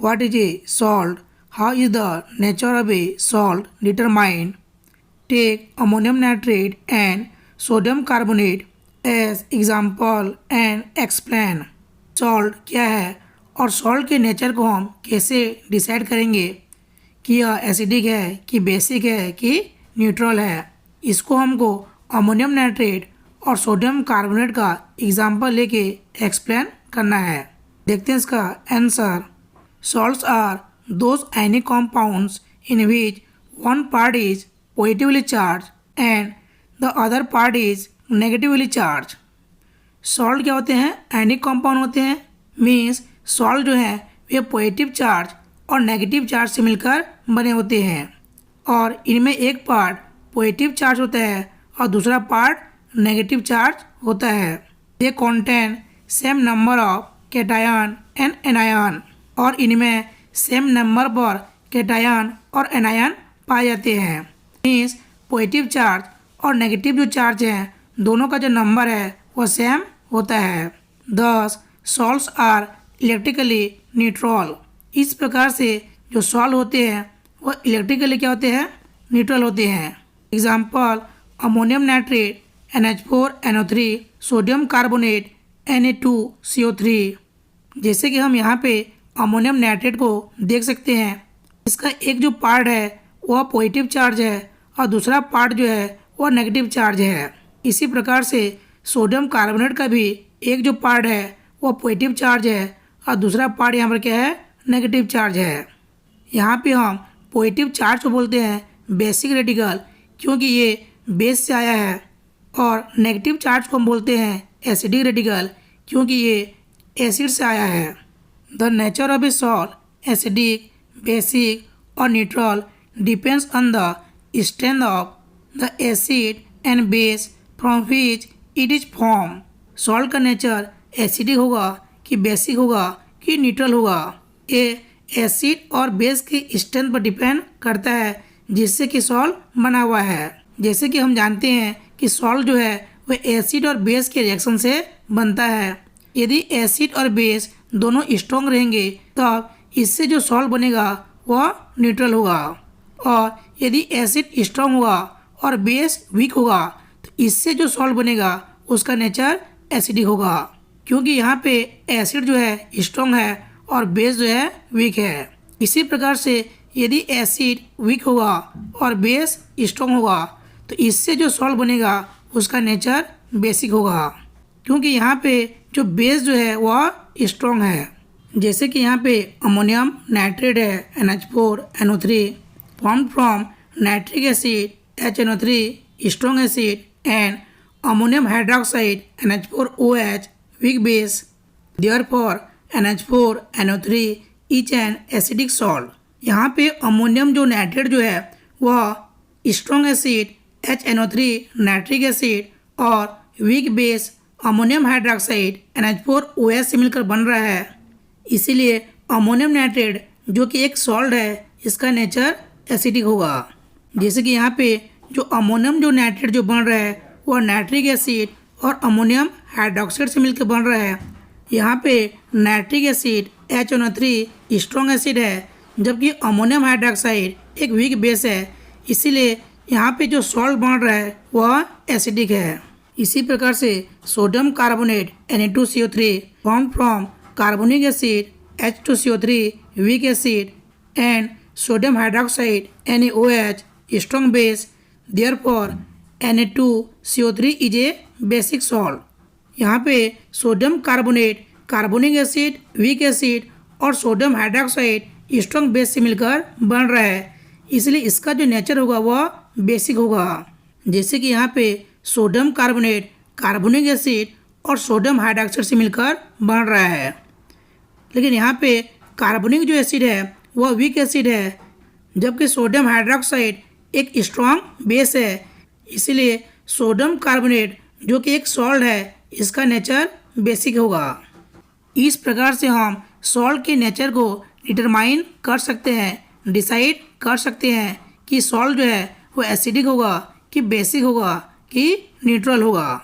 What is a salt? How is the nature of a salt determined? Take ammonium nitrate and sodium carbonate as example and explain. Salt क्या है और salt के nature को हम कैसे decide करेंगे कि यह एसिडिक है कि बेसिक है कि न्यूट्रल है। इसको हमको अमोनियम नाइट्रेट और सोडियम कार्बोनेट का एग्जाम्पल लेके एक्सप्लेन करना है। देखते हैं इसका answer. Salts are those ionic compounds in which one part is positively charge and the other part is negatively charge. Salt क्या होते हैं? आयनिक कॉम्पाउंड होते हैं। मीन्स सॉल्ट जो है वे पॉजिटिव चार्ज और नेगेटिव चार्ज से मिलकर बने होते हैं और इनमें एक पार्ट पॉजिटिव चार्ज होता है और दूसरा पार्ट नेगेटिव चार्ज होता है। They contain same number of cation and anion और इनमें सेम नंबर पर कैटायन और एनायन पाए जाते हैं। मीन्स पॉजिटिव चार्ज और नेगेटिव जो चार्ज हैं दोनों का जो नंबर है वो सेम होता है। दस सॉल्ट्स आर इलेक्ट्रिकली न्यूट्रल। इस प्रकार से जो सॉल्ट होते हैं वो इलेक्ट्रिकली क्या होते हैं? न्यूट्रल होते हैं। Example ammonium nitrate NH4NO3, sodium carbonate Na2CO3। जैसे कि हम यहाँ पे अमोनियम नाइट्रेट को देख सकते हैं, इसका एक जो पार्ट है वह पॉजिटिव चार्ज है और दूसरा पार्ट जो है वह नेगेटिव चार्ज है। इसी प्रकार से सोडियम कार्बोनेट का भी एक जो पार्ट है वह पॉजिटिव चार्ज है और दूसरा पार्ट यहाँ पर क्या है? नेगेटिव चार्ज है। यहाँ पे हम पॉजिटिव चार्ज को बोलते हैं बेसिक रेडिकल क्योंकि ये बेस से आया है और नेगेटिव चार्ज को हम बोलते हैं एसिडिक रेडिकल क्योंकि ये एसिड से आया है। The nature of a salt acidic, basic और neutral depends on the strength of the acid and base from which it is form. Salt का नेचर एसिडिक होगा कि बेसिक होगा कि न्यूट्रल होगा, ये एसिड और बेस की स्ट्रेंथ पर डिपेंड करता है जिससे कि सॉल्ट बना हुआ है। जैसे कि हम जानते हैं कि सॉल्ट जो है वह एसिड और बेस के रिएक्शन से बनता है। यदि एसिड और बेस दोनों स्ट्रॉन्ग रहेंगे तब इससे जो सॉल्ट बनेगा वह न्यूट्रल होगा और यदि एसिड स्ट्रॉन्ग होगा और बेस वीक होगा तो इससे जो सॉल्ट बनेगा उसका नेचर एसिडिक होगा क्योंकि यहाँ पे एसिड जो है स्ट्रॉन्ग है और बेस जो है वीक है। इसी प्रकार से यदि एसिड वीक होगा और बेस स्ट्रॉन्ग होगा तो इससे जो सॉल्ट बनेगा उसका नेचर बेसिक होगा क्योंकि यहाँ पे जो बेस जो है वह स्ट्रॉन्ग है। जैसे कि यहाँ पे अमोनियम नाइट्रेट है NH4NO3 formed from nitric acid HNO3 strong acid and ammonium hydroxide NH4OH weak base. Therefore NH4NO3 is an acidic salt. यहाँ पे अमोनियम जो नाइट्रेट जो है वह strong acid HNO3 nitric acid और weak base ammonium hydroxide NH4OH से मिलकर बन रहा है। इसीलिए अमोनियम नाइट्रेट जो कि एक सॉल्ट है इसका नेचर एसिडिक होगा। जैसे कि यहाँ पे जो अमोनियम जो नाइट्रेट जो बन रहा है वह नाइट्रिक एसिड और अमोनियम हाइड्रोक्साइड से मिलकर बन रहा है। यहाँ पे nitric acid HNO3 strong acid है जबकि अमोनियम हाइड्रोक्साइड एक वीक बेस है, इसीलिए यहाँ पे जो सॉल्ट बन रहा है वह एसिडिक है। इसी प्रकार से sodium carbonate Na2CO3 form from carbonic acid H2CO3 weak acid and sodium hydroxide NaOH strong base. Therefore Na2CO3 is a basic salt. यहाँ पे sodium carbonate carbonic acid weak acid और सोडियम हाइड्रोक्साइड स्ट्रॉन्ग बेस से मिलकर बन रहा है, इसलिए इसका जो नेचर होगा वह बेसिक होगा। जैसे कि यहाँ पे सोडियम कार्बोनेट कार्बोनिक एसिड और सोडियम हाइड्रोक्साइड से मिलकर बन रहा है, लेकिन यहाँ पे कार्बोनिक जो एसिड है वह वीक एसिड है जबकि सोडियम हाइड्रोक्साइड एक स्ट्रॉन्ग बेस है, इसीलिए सोडियम कार्बोनेट जो कि एक सॉल्ट है इसका नेचर बेसिक होगा। इस प्रकार से हम सॉल्ट के नेचर को डिटरमाइन कर सकते हैं, डिसाइड कर सकते हैं कि सॉल्ट जो है वो एसिडिक होगा कि बेसिक होगा कि न्यूट्रल होगा।